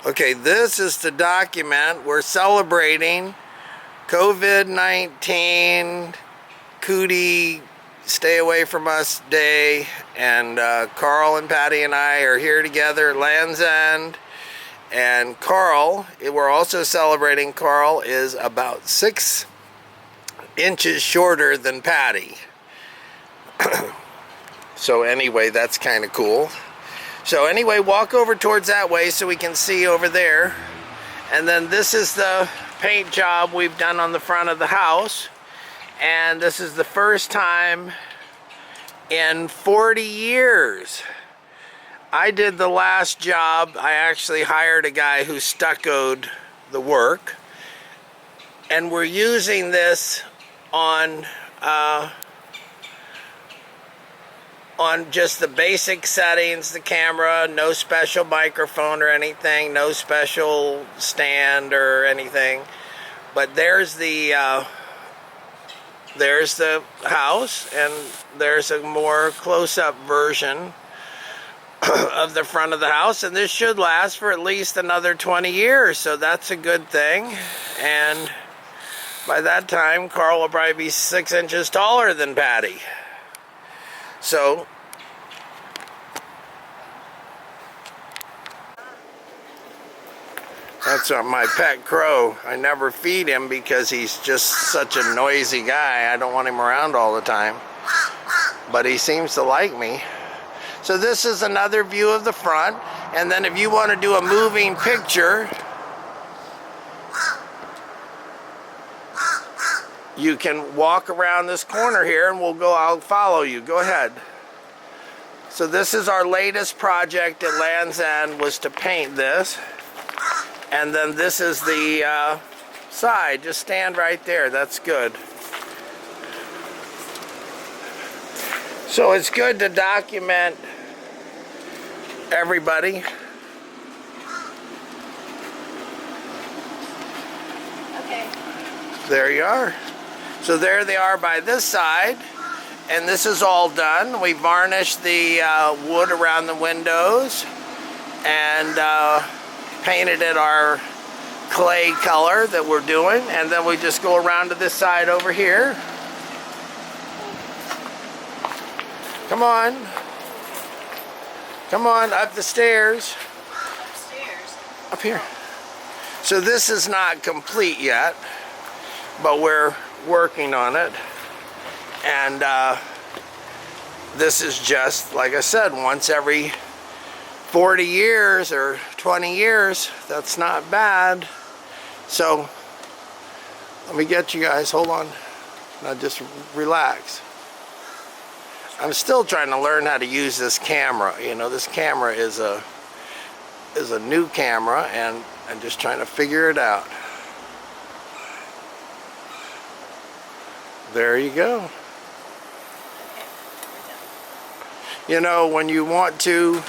Okay, this is to document we're celebrating COVID-19 Cootie Stay Away From Us Day, and Carl and Patty and I are here together at Land's End. And Carl, we're also celebrating, Carl is about 6 inches shorter than Patty. So anyway, that's kind of cool. So anyway, walk over towards that way so we can see over there. And then this is the paint job we've done on the front of the house. And this is the first time in 40 years. I did the last job. I actually hired a guy who stuccoed the work. And we're using this on just the basic settings, the camera, no special microphone or anything, no special stand or anything. But there's the house, and there's a more close-up version of the front of the house, and this should last for at least another 20 years, so that's a good thing. And by that time, Carl will probably be 6 inches taller than Patty. So, that's my pet crow. I never feed him because he's just such a noisy guy. I don't want him around all the time. But he seems to like me. So this is another view of the front. And then if you want to do a moving picture, you can walk around this corner here and I'll follow you. Go ahead. So this is our latest project at Land's End, was to paint this. And then this is the side. Just stand right there. That's good. So it's good to document everybody. Okay. There you are. So there they are by this side. And this is all done. We varnished the wood around the windows and painted it our clay color that we're doing. And then we just go around to this side over here. Come on. Come on, up the stairs. Upstairs. Up here. So this is not complete yet, but we're working on it. And this is just, like I said, once every 40 years or 20 years. That's not bad. So let me get you guys. Hold on. Now just relax. I'm still trying to learn how to use this camera. You know, this camera is a new camera, and I'm just trying to figure it out. There you go. You know, when you want to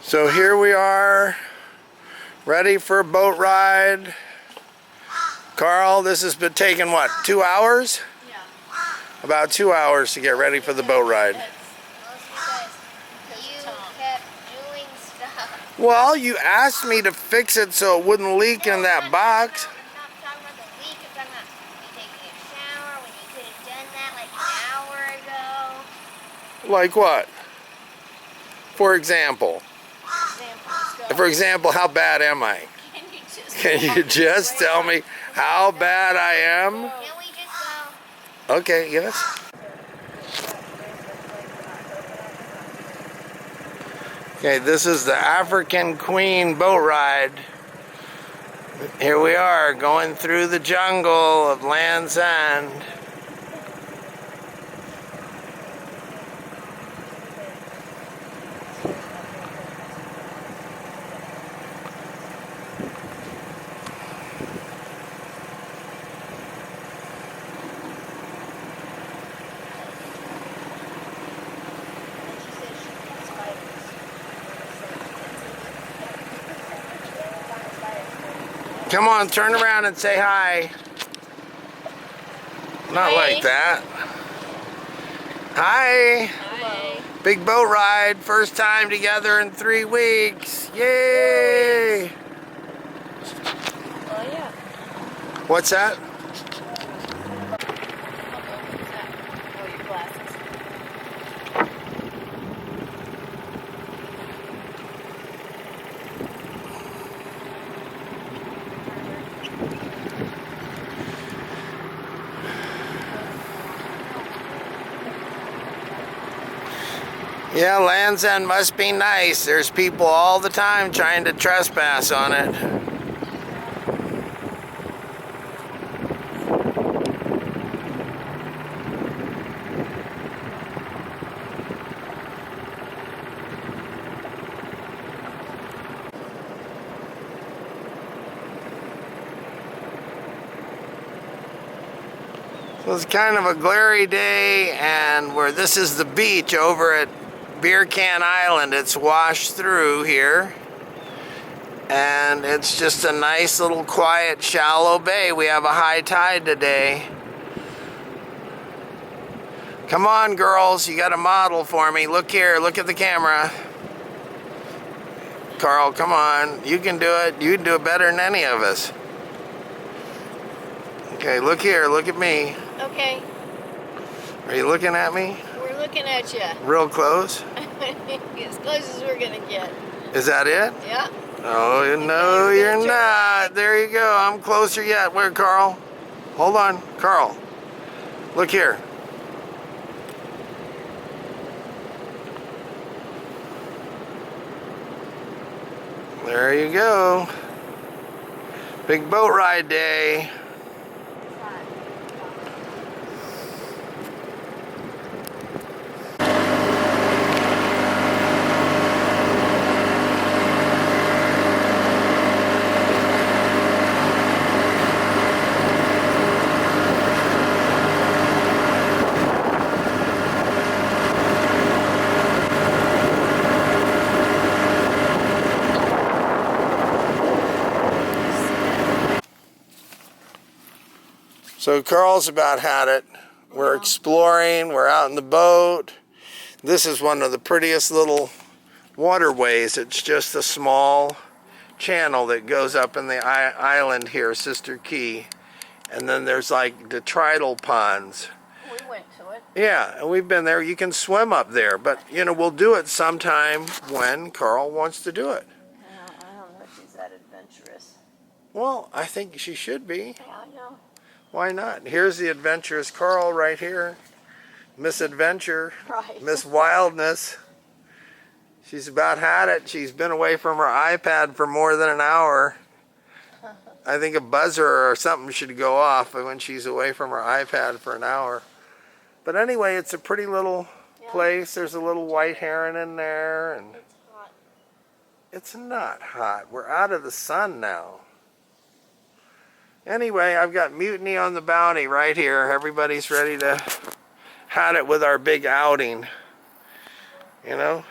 so here we are, ready for a boat ride. Carl, this has been taking what, 2 hours? Yeah. About 2 hours to get ready for the boat ride. You kept doing stuff. Well, you asked me to fix it so it wouldn't leak in that box. I'm not talking about the leak. I'm talking about you taking a shower when you could have done that like an hour ago. Like what? For example. For example, how bad am I? Can you just tell me how bad I am? Can we just go? Okay, yes. Okay, this is the African Queen boat ride. Here we are going through the jungle of Land's End. Come on, turn around and say hi. Not Hi. like that. Hi. Hi. Big boat ride. First time together in 3 weeks. Yay. Oh, yeah. What's that? Oh, your glasses. Yeah, Land's End must be nice. There's people all the time trying to trespass on it. So it's kind of a glary day, and where this is the beach over at Beer Can Island, it's washed through here. And it's just a nice little quiet, shallow bay. We have a high tide today. Come on, girls, you got a model for me. Look here, look at the camera. Carl, come on, you can do it. You can do it better than any of us. Okay, look here, look at me. Okay, Are you looking at me? we're looking at you. Real close? As close as we're gonna get. Is that it? Yeah. Oh, no, you're not. There you go. I'm closer yet. Where, Carl? Hold on. Carl, look here. There you go. Big boat ride day. So Carl's about had it. We're exploring, we're out in the boat. This is one of the prettiest little waterways. It's just a small channel that goes up in the island here, Sister Key. And then there's like detrital ponds. We went to it. Yeah, and we've been there. You can swim up there, but you know, we'll do it sometime when Carl wants to do it. I don't know if she's that adventurous. Well, I think she should be. Yeah, I know. Why not? Here's the adventurous Carl right here. Miss Adventure. Right. Miss Wildness. She's about had it. She's been away from her iPad for more than an hour. I think a buzzer or something should go off when she's away from her iPad for an hour. But anyway, it's a pretty little place. There's a little white heron in there. And It's hot. it's not hot. We're out of the sun now. Anyway, I've got Mutiny on the Bounty right here. Everybody's ready to had it with our big outing. You know?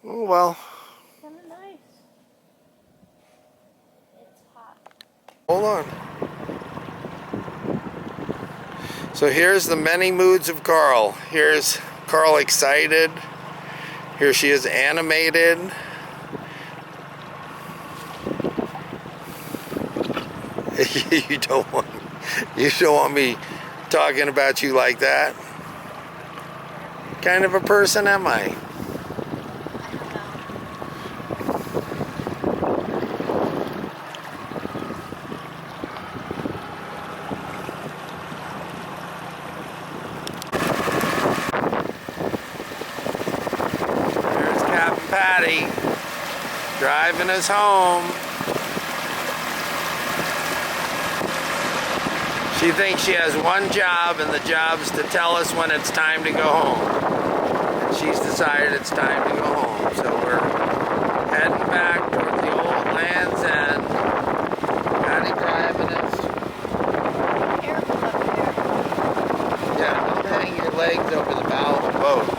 Oh, well, Kind of nice. It's hot. hold on. So here's the many moods of Carl. Here's Carl excited. Here she is animated. you don't want me talking about you like that. What kind of a person am I? There's Captain Patty driving us home. She thinks she has one job, and the job is to tell us when it's time to go home. And she's decided it's time to go home. So we're heading back towards the old Land's End. Patty driving us. Careful up there. Yeah, don't hang your legs over the bow of the boat.